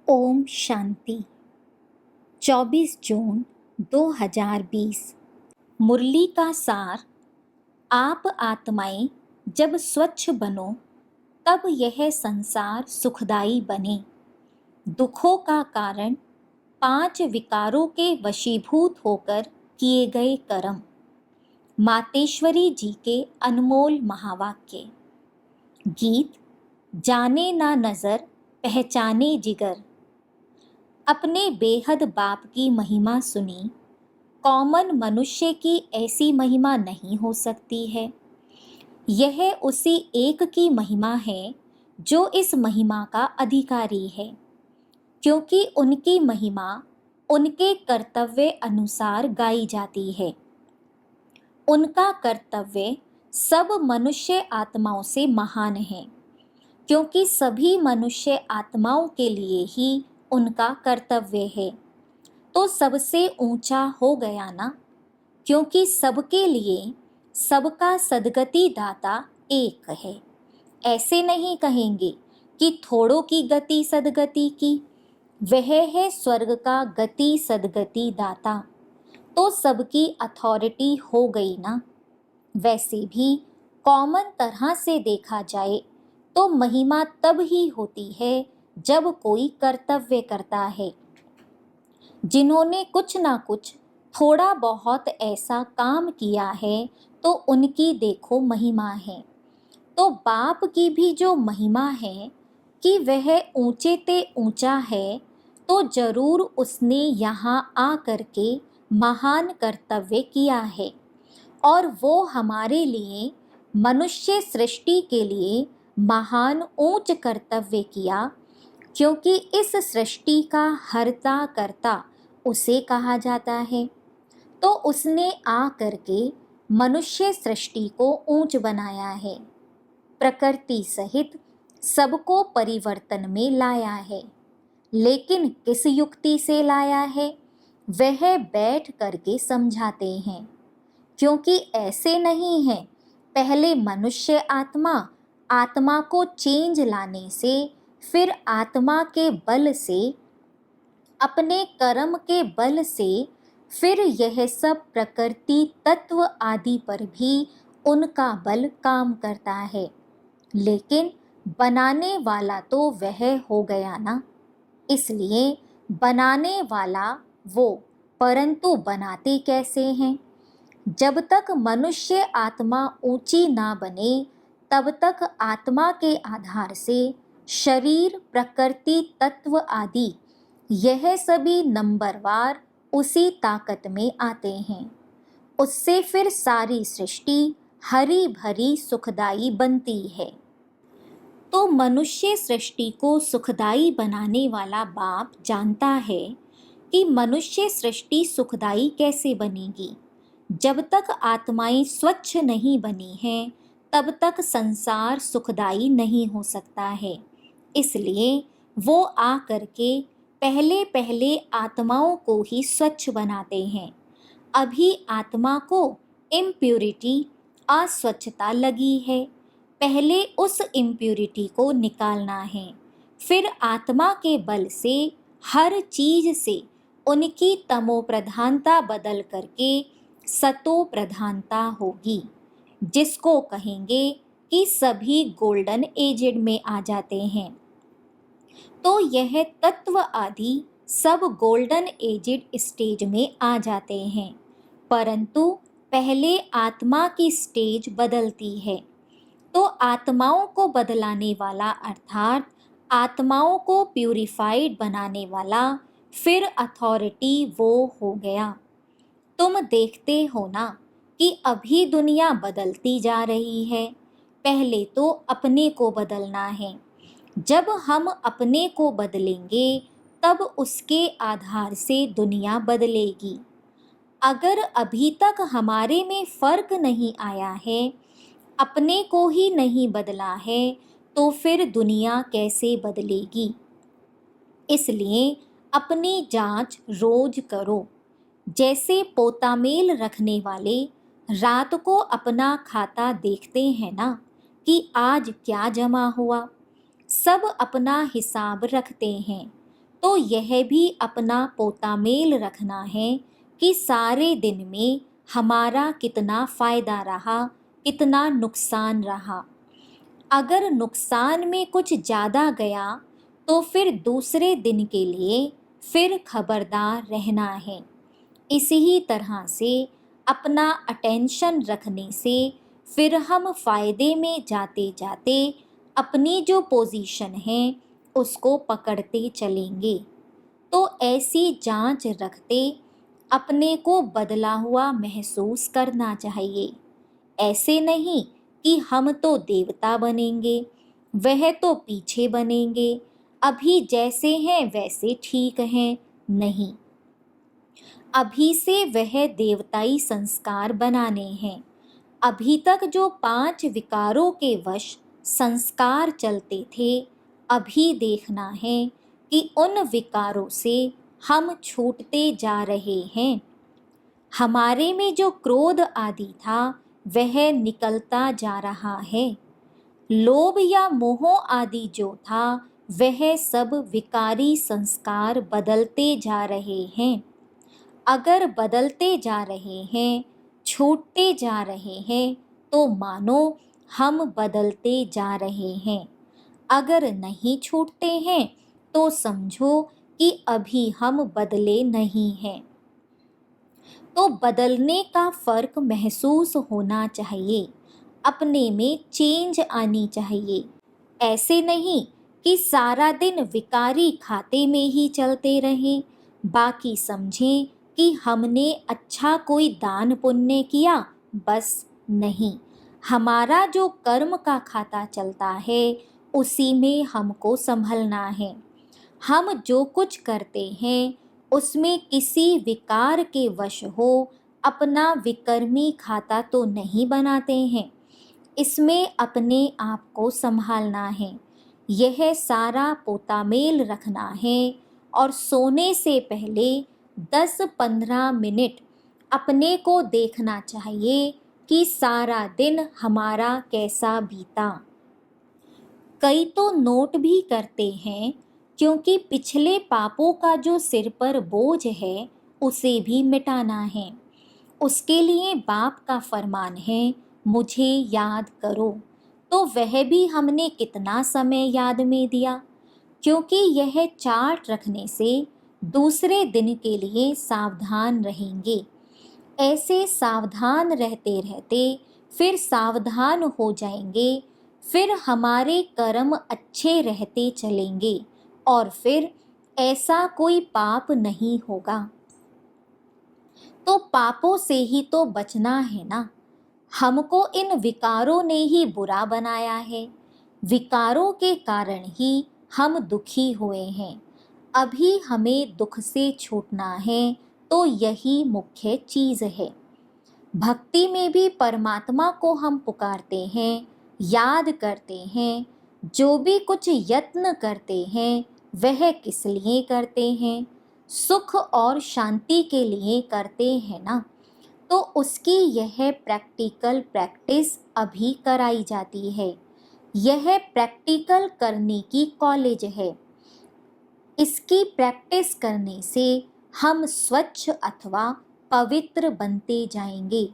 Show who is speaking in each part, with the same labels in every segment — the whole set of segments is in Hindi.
Speaker 1: ओम शांति। 24 जून 2020। मुरली का सार। आप आत्माएं जब स्वच्छ बनो तब यह संसार सुखदाई बने। दुखों का कारण 5 विकारों के वशीभूत होकर किए गए कर्म। मातेश्वरी जी के अनमोल महावाक्य। गीत। जाने ना नजर पहचाने जिगर। अपने बेहद बाप की महिमा सुनी। कॉमन मनुष्य की ऐसी महिमा नहीं हो सकती है। यह उसी एक की महिमा है जो इस महिमा का अधिकारी है, क्योंकि उनकी महिमा उनके कर्तव्य अनुसार गाई जाती है। उनका कर्तव्य सब मनुष्य आत्माओं से महान है, क्योंकि सभी मनुष्य आत्माओं के लिए ही उनका कर्तव्य है। तो सबसे ऊंचा हो गया ना, क्योंकि सबके लिए सबका सद्गति दाता एक है। ऐसे नहीं कहेंगे कि थोड़ों की गति सद्गति की, वह है स्वर्ग का गति सद्गति दाता। तो सबकी अथॉरिटी हो गई ना। वैसे भी कॉमन तरह से देखा जाए तो महिमा तब ही होती है जब कोई कर्तव्य करता है। जिन्होंने कुछ ना कुछ थोड़ा बहुत ऐसा काम किया है तो उनकी देखो महिमा है। तो बाप की भी जो महिमा है कि वह ऊंचे ते ऊंचा है, तो जरूर उसने यहाँ आ करके महान कर्तव्य किया है। और वो हमारे लिए मनुष्य सृष्टि के लिए महान ऊंच कर्तव्य किया, क्योंकि इस सृष्टि का हर्ता कर्ता उसे कहा जाता है। तो उसने आ करके मनुष्य सृष्टि को ऊंच बनाया है, प्रकृति सहित सबको परिवर्तन में लाया है। लेकिन किस युक्ति से लाया है, वह बैठ करके समझाते हैं। क्योंकि ऐसे नहीं है पहले मनुष्य आत्मा को चेंज लाने से, फिर आत्मा के बल से, अपने कर्म के बल से, फिर यह सब प्रकृति तत्व आदि पर भी उनका बल काम करता है। लेकिन बनाने वाला तो वह हो गया ना। इसलिए बनाने वाला वो, परंतु बनाते कैसे हैं? जब तक मनुष्य आत्मा ऊंची ना बने तब तक आत्मा के आधार से शरीर, प्रकृति तत्व आदि यह सभी नंबरवार उसी ताकत में आते हैं। उससे फिर सारी सृष्टि हरी भरी सुखदाई बनती है। तो मनुष्य सृष्टि को सुखदाई बनाने वाला बाप जानता है कि मनुष्य सृष्टि सुखदाई कैसे बनेगी। जब तक आत्माएं स्वच्छ नहीं बनी हैं तब तक संसार सुखदाई नहीं हो सकता है। इसलिए वो आ करके पहले पहले आत्माओं को ही स्वच्छ बनाते हैं। अभी आत्मा को इम्प्यूरिटी, अस्वच्छता लगी है। पहले उस इम्प्यूरिटी को निकालना है, फिर आत्मा के बल से हर चीज से उनकी तमो प्रधानता बदल करके सतो प्रधानता होगी, जिसको कहेंगे कि सभी गोल्डन एजेड में आ जाते हैं। तो यह तत्व आदि सब गोल्डन एजेड स्टेज में आ जाते हैं, परंतु पहले आत्मा की स्टेज बदलती है। तो आत्माओं को बदलाने वाला अर्थात आत्माओं को प्यूरिफाइड बनाने वाला फिर अथॉरिटी वो हो गया। तुम देखते हो ना कि अभी दुनिया बदलती जा रही है। पहले तो अपने को बदलना है। जब हम अपने को बदलेंगे तब उसके आधार से दुनिया बदलेगी। अगर अभी तक हमारे में फर्क नहीं आया है, अपने को ही नहीं बदला है, तो फिर दुनिया कैसे बदलेगी? इसलिए अपनी जांच रोज करो। जैसे पोतामेल रखने वाले रात को अपना खाता देखते हैं ना कि आज क्या जमा हुआ। सब अपना हिसाब रखते हैं। तो यह भी अपना पोतामेल रखना है कि सारे दिन में हमारा कितना फायदा रहा, कितना नुकसान रहा। अगर नुकसान में कुछ ज़्यादा गया तो फिर दूसरे दिन के लिए फिर खबरदार रहना है। इसी तरह से अपना अटेंशन रखने से फिर हम फायदे में जाते जाते अपनी जो पोजीशन है उसको पकड़ते चलेंगे। तो ऐसी जांच रखते अपने को बदला हुआ महसूस करना चाहिए। ऐसे नहीं कि हम तो देवता बनेंगे, वह तो पीछे बनेंगे, अभी जैसे हैं वैसे ठीक हैं। नहीं, अभी से वह देवताई संस्कार बनाने हैं। अभी तक जो 5 विकारों के वश संस्कार चलते थे, अभी देखना है कि उन विकारों से हम छूटते जा रहे हैं। हमारे में जो क्रोध आदि था वह निकलता जा रहा है। लोभ या मोह आदि जो था वह सब विकारी संस्कार बदलते जा रहे हैं। अगर बदलते जा रहे हैं, छूटते जा रहे हैं, तो मानो हम बदलते जा रहे हैं। अगर नहीं छूटते हैं तो समझो कि अभी हम बदले नहीं हैं। तो बदलने का फर्क महसूस होना चाहिए, अपने में चेंज आनी चाहिए। ऐसे नहीं कि सारा दिन विकारी खाते में ही चलते रहें, बाकी समझें कि हमने अच्छा कोई दान पुण्य किया, बस नहीं। हमारा जो कर्म का खाता चलता है उसी में हमको संभलना है। हम जो कुछ करते हैं उसमें किसी विकार के वश हो अपना विकर्मी खाता तो नहीं बनाते हैं। इसमें अपने आप को संभालना है, यह सारा पोतामेल रखना है। और सोने से पहले 10-15 मिनट अपने को देखना चाहिए कि सारा दिन हमारा कैसा बीता। कई तो नोट भी करते हैं क्योंकि पिछले पापों का जो सिर पर बोझ है उसे भी मिटाना है। उसके लिए बाप का फरमान है, मुझे याद करो। तो वह भी हमने कितना समय याद में दिया, क्योंकि यह चार्ट रखने से दूसरे दिन के लिए सावधान रहेंगे। ऐसे सावधान रहते रहते फिर सावधान हो जाएंगे, फिर हमारे कर्म अच्छे रहते चलेंगे और फिर ऐसा कोई पाप नहीं होगा। तो पापों से ही तो बचना है ना। हमको इन विकारों ने ही बुरा बनाया है, विकारों के कारण ही हम दुखी हुए हैं। अभी हमें दुख से छूटना है, तो यही मुख्य चीज़ है। भक्ति में भी परमात्मा को हम पुकारते हैं, याद करते हैं। जो भी कुछ यत्न करते हैं वह किस लिए करते हैं? सुख और शांति के लिए करते हैं ना। तो उसकी यह प्रैक्टिकल प्रैक्टिस अभी कराई जाती है। यह प्रैक्टिकल करने की कॉलेज है। इसकी प्रैक्टिस करने से हम स्वच्छ अथवा पवित्र बनते जाएंगे।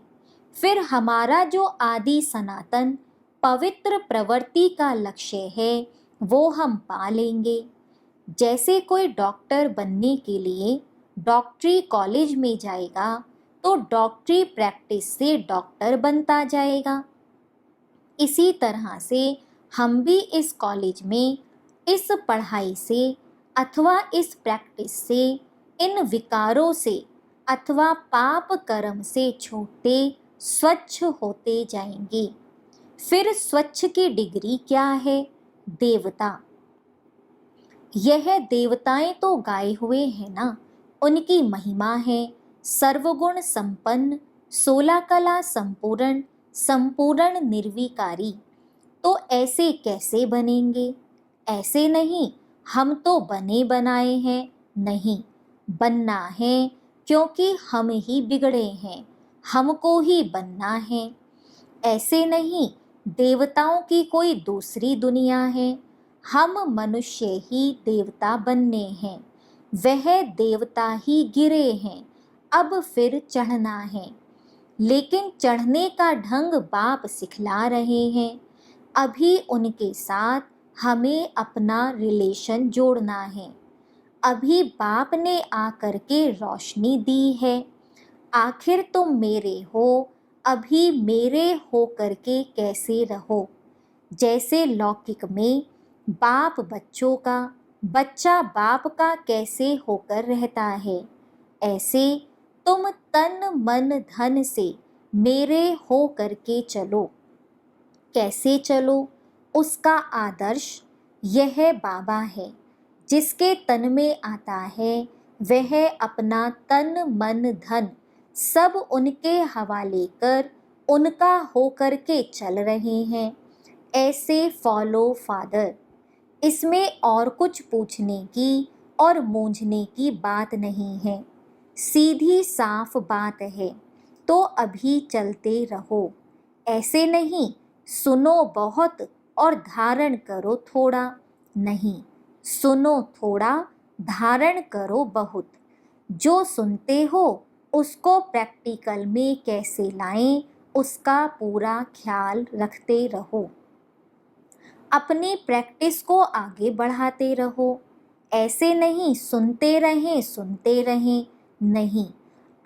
Speaker 1: फिर हमारा जो आदि सनातन पवित्र प्रवृत्ति का लक्ष्य है वो हम पा लेंगे। जैसे कोई डॉक्टर बनने के लिए डॉक्टरी कॉलेज में जाएगा तो डॉक्टरी प्रैक्टिस से डॉक्टर बनता जाएगा। इसी तरह से हम भी इस कॉलेज में इस पढ़ाई से अथवा इस प्रैक्टिस से इन विकारों से अथवा पाप कर्म से छूटते स्वच्छ होते जाएंगे। फिर स्वच्छ की डिग्री क्या है? देवता। यह देवताएं तो गाए हुए हैं ना, उनकी महिमा है सर्वगुण संपन्न, 16 कला संपूर्ण, संपूर्ण निर्विकारी। तो ऐसे कैसे बनेंगे? ऐसे नहीं हम तो बने बनाए हैं, नहीं, बनना है क्योंकि हम ही बिगड़े हैं, हमको ही बनना है। ऐसे नहीं देवताओं की कोई दूसरी दुनिया है, हम मनुष्य ही देवता बनने हैं। वह देवता ही गिरे हैं, अब फिर चढ़ना है। लेकिन चढ़ने का ढंग बाप सिखला रहे हैं। अभी उनके साथ हमें अपना रिलेशन जोड़ना है। अभी बाप ने आकर के रोशनी दी है। आखिर तुम मेरे हो, अभी मेरे हो करके कैसे रहो। जैसे लौकिक में बाप बच्चों का, बच्चा बाप का कैसे होकर रहता है, ऐसे तुम तन मन धन से मेरे हो करके चलो। कैसे चलो? उसका आदर्श यह बाबा है। जिसके तन में आता है वह अपना तन मन धन सब उनके हवाले कर उनका हो करके चल रहे हैं। ऐसे फॉलो फादर। इसमें और कुछ पूछने की और मूंझने की बात नहीं है। सीधी साफ बात है। तो अभी चलते रहो। ऐसे नहीं सुनो बहुत और धारण करो थोड़ा। नहीं, सुनो थोड़ा, धारण करो बहुत। जो सुनते हो उसको प्रैक्टिकल में कैसे लाएं, उसका पूरा ख्याल रखते रहो। अपनी प्रैक्टिस को आगे बढ़ाते रहो। ऐसे नहीं सुनते रहें। नहीं,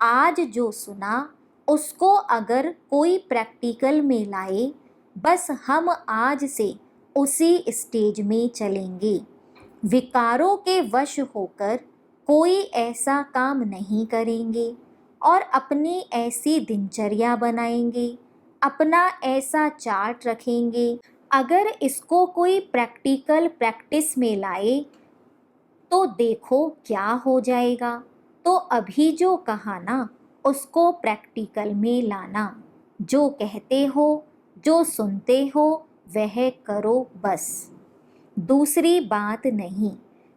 Speaker 1: आज जो सुना उसको अगर कोई प्रैक्टिकल में लाए, बस हम आज से उसी स्टेज में चलेंगे। विकारों के वश होकर कोई ऐसा काम नहीं करेंगे और अपनी ऐसी दिनचर्या बनाएंगे, अपना ऐसा चार्ट रखेंगे। अगर इसको कोई प्रैक्टिकल प्रैक्टिस में लाए तो देखो क्या हो जाएगा। तो अभी जो कहा ना उसको प्रैक्टिकल में लाना। जो कहते हो, जो सुनते हो वह करो बस। दूसरी बात नहीं,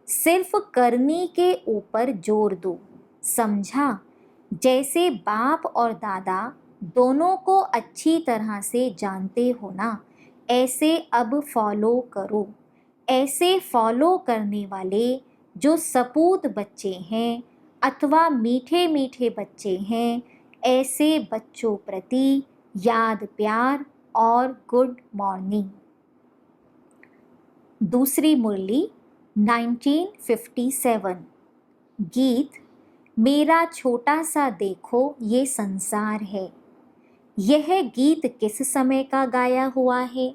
Speaker 1: सिर्फ करने के ऊपर जोर दो। समझा? जैसे बाप और दादा दोनों को अच्छी तरह से जानते हो ना, ऐसे अब फॉलो करो। ऐसे फॉलो करने वाले जो सपूत बच्चे हैं अथवा मीठे मीठे बच्चे हैं, ऐसे बच्चों प्रति याद प्यार और गुड मॉर्निंग। दूसरी मुरली 1957। गीत मेरा छोटा सा देखो ये संसार है। यह गीत किस समय का गाया हुआ है?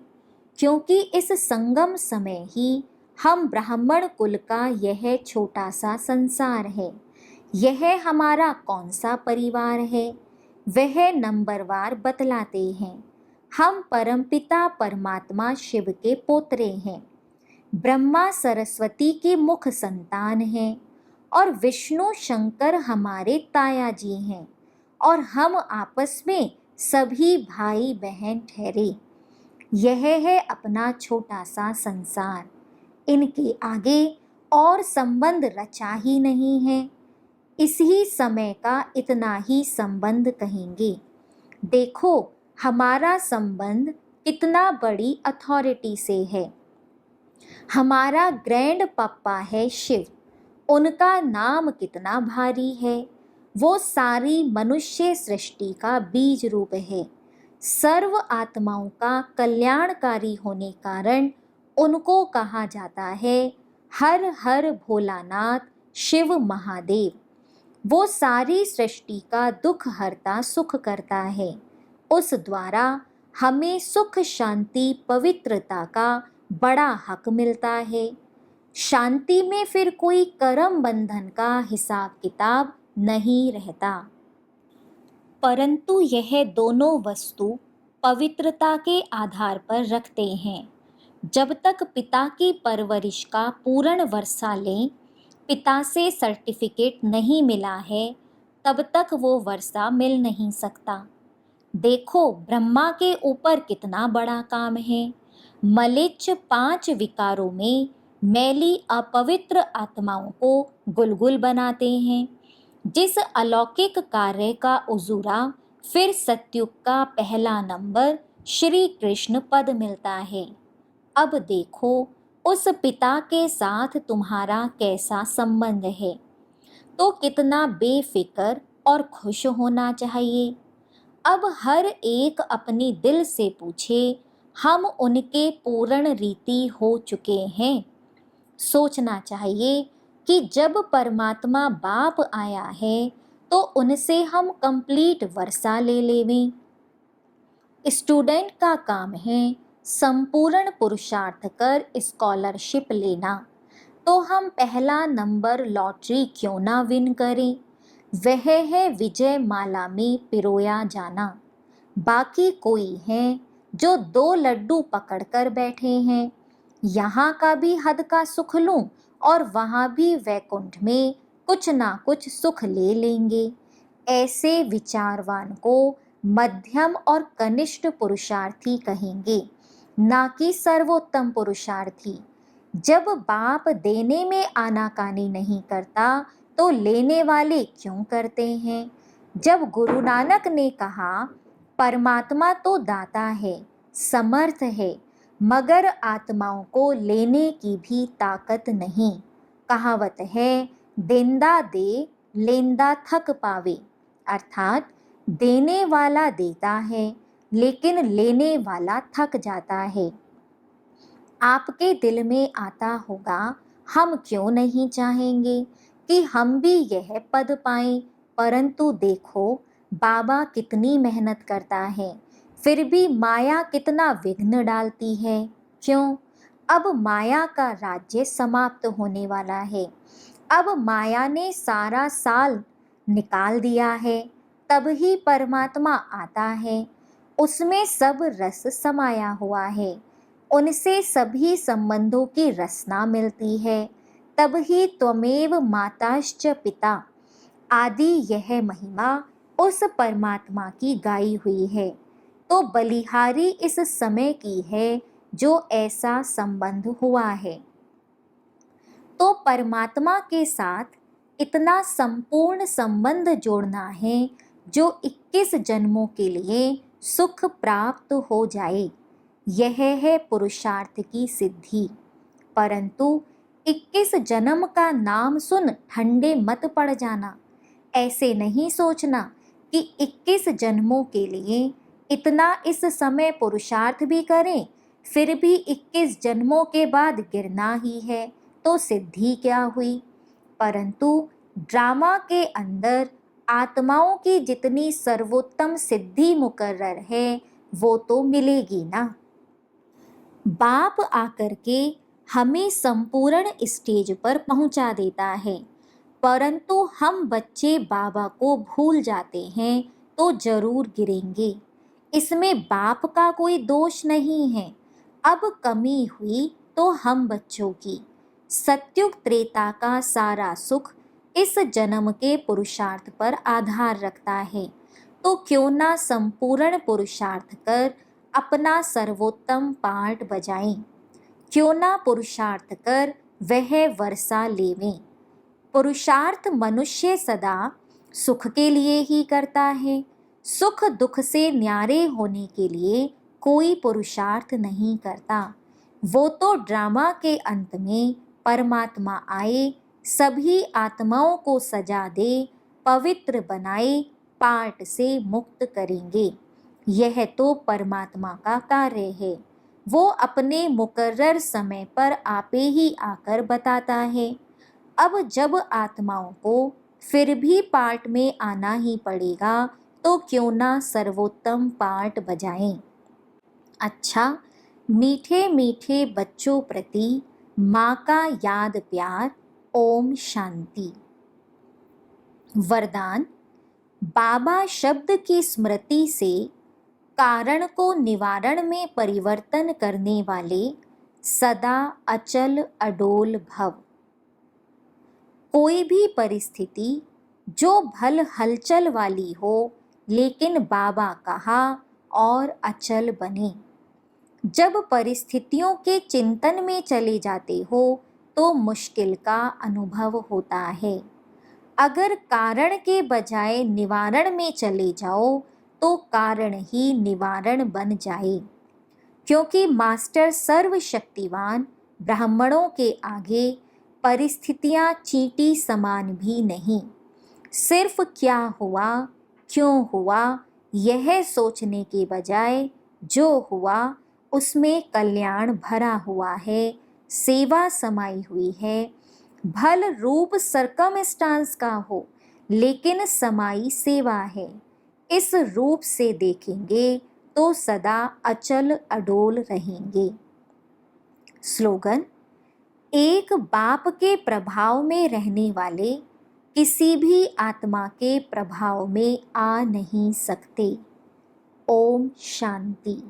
Speaker 1: क्योंकि इस संगम समय ही हम ब्राह्मण कुल का यह छोटा सा संसार है। यह हमारा कौन सा परिवार है, वह नंबरवार बतलाते हैं। हम परमपिता परमात्मा शिव के पोतरे हैं। ब्रह्मा सरस्वती की मुख संतान हैं और विष्णु शंकर हमारे ताया जी हैं और हम आपस में सभी भाई बहन ठहरे। यह है अपना छोटा सा संसार। इनके आगे और संबंध रचा ही नहीं है। इसी समय का इतना ही संबंध कहेंगे। देखो हमारा संबंध कितना बड़ी अथॉरिटी से है। हमारा ग्रैंड पप्पा है शिव। उनका नाम कितना भारी है। वो सारी मनुष्य सृष्टि का बीज रूप है। सर्व आत्माओं का कल्याणकारी होने कारण उनको कहा जाता है हर हर भोलानाथ शिव महादेव। वो सारी सृष्टि का दुख हरता सुख करता है। उस द्वारा हमें सुख शांति पवित्रता का बड़ा हक मिलता है। शांति में फिर कोई कर्म बंधन का हिसाब किताब नहीं रहता। परंतु यह दोनों वस्तु पवित्रता के आधार पर रखते हैं। जब तक पिता की परवरिश का पूर्ण वर्षा लें, पिता से सर्टिफिकेट नहीं मिला है, तब तक वो वर्षा मिल नहीं सकता। देखो ब्रह्मा के ऊपर कितना बड़ा काम है। मलिच्छ 5 विकारों में मैली अपवित्र आत्माओं को गुलगुल बनाते हैं। जिस अलौकिक कार्य का उजूरा फिर सत्युग का पहला नंबर श्री कृष्ण पद मिलता है। अब देखो उस पिता के साथ तुम्हारा कैसा संबंध है, तो कितना बेफिक्र और खुश होना चाहिए। अब हर एक अपने दिल से पूछे, हम उनके पूर्ण रीति हो चुके हैं। सोचना चाहिए कि जब परमात्मा बाप आया है तो उनसे हम कंप्लीट वर्षा ले लेवें। स्टूडेंट का काम है संपूर्ण पुरुषार्थ कर स्कॉलरशिप लेना, तो हम पहला नंबर लॉटरी क्यों ना विन करें। वह है विजय माला में पिरोया जाना। बाकी कोई है जो 2 लड्डू पकड़कर बैठे हैं, यहाँ का भी हद का सुख लूं और वहाँ भी वैकुंठ में कुछ ना कुछ सुख ले लेंगे। ऐसे विचारवान को मध्यम और कनिष्ठ पुरुषार्थी कहेंगे, ना कि सर्वोत्तम पुरुषार्थी। जब बाप देने में आनाकानी नहीं करता तो लेने वाले क्यों करते हैं। जब गुरु नानक ने कहा परमात्मा तो दाता है, समर्थ है, मगर आत्माओं को लेने की भी ताकत नहीं। कहावत है देंदा दे लेंदा थक पावे, अर्थात देने वाला देता है लेकिन लेने वाला थक जाता है। आपके दिल में आता होगा, हम क्यों नहीं चाहेंगे कि हम भी यह पद पाएं, परंतु देखो बाबा कितनी मेहनत करता है, फिर भी माया कितना विघ्न डालती है। क्यों? अब माया का राज्य समाप्त होने वाला है। अब माया ने सारा साल निकाल दिया है, तब ही परमात्मा आता है। उसमें सब रस समाया हुआ है, उनसे सभी संबंधों की रसना मिलती है। तब ही त्वमेव माताश्च पिता आदि यह महिमा उस परमात्मा की गाई हुई है। तो बलिहारी इस समय की है जो ऐसा संबंध हुआ है। तो परमात्मा के साथ इतना संपूर्ण संबंध जोड़ना है जो 21 जन्मों के लिए सुख प्राप्त हो जाए। यह है पुरुषार्थ की सिद्धि। परंतु 21 जन्म का नाम सुन ठंडे मत पड़ जाना। ऐसे नहीं सोचना कि 21 जन्मों के लिए इतना इस समय पुरुषार्थ भी करें, फिर भी 21 जन्मों के बाद गिरना ही है, तो सिद्धि क्या हुई। परंतु ड्रामा के अंदर आत्माओं की जितनी सर्वोत्तम सिद्धि मुकर्रर है वो तो मिलेगी ना। बाप आकर के हमें संपूर्ण स्टेज पर पहुंचा देता है, परंतु हम बच्चे बाबा को भूल जाते हैं तो जरूर गिरेंगे। इसमें बाप का कोई दोष नहीं है। अब कमी हुई तो हम बच्चों की। सत्युग त्रेता का सारा सुख इस जन्म के पुरुषार्थ पर आधार रखता है, तो क्यों ना संपूर्ण पुरुषार्थ कर अपना सर्वोत्तम पार्ट बजाएं। क्यों ना पुरुषार्थ कर वह वर्षा लेवें। पुरुषार्थ मनुष्य सदा सुख के लिए ही करता है। सुख दुख से न्यारे होने के लिए कोई पुरुषार्थ नहीं करता। वो तो ड्रामा के अंत में परमात्मा आए, सभी आत्माओं को सजा दे, पवित्र बनाए, पाठ से मुक्त करेंगे। यह तो परमात्मा का कार्य है। वो अपने मुकर्रर समय पर आपे ही आकर बताता है। अब जब आत्माओं को फिर भी पाठ में आना ही पड़ेगा तो क्यों ना सर्वोत्तम पाठ बजाएं। अच्छा, मीठे मीठे बच्चों प्रति माँ का याद प्यार। ओम शांति। वरदान। बाबा शब्द की स्मृति से कारण को निवारण में परिवर्तन करने वाले सदा अचल अडोल भव। कोई भी परिस्थिति जो भल हलचल वाली हो, लेकिन बाबा कहा और अचल बने। जब परिस्थितियों के चिंतन में चले जाते हो तो मुश्किल का अनुभव होता है। अगर कारण के बजाय निवारण में चले जाओ तो कारण ही निवारण बन जाए, क्योंकि मास्टर सर्वशक्तिवान ब्राह्मणों के आगे परिस्थितियां चींटी समान भी नहीं। सिर्फ क्या हुआ, क्यों हुआ, यह सोचने के बजाय जो हुआ उसमें कल्याण भरा हुआ है, सेवा समाई हुई है। भल रूप सरकमस्टांस का हो, लेकिन समाई सेवा है। इस रूप से देखेंगे तो सदा अचल अडोल रहेंगे। स्लोगन: एक बाप के प्रभाव में रहने वाले किसी भी आत्मा के प्रभाव में आ नहीं सकते। ओम शांति।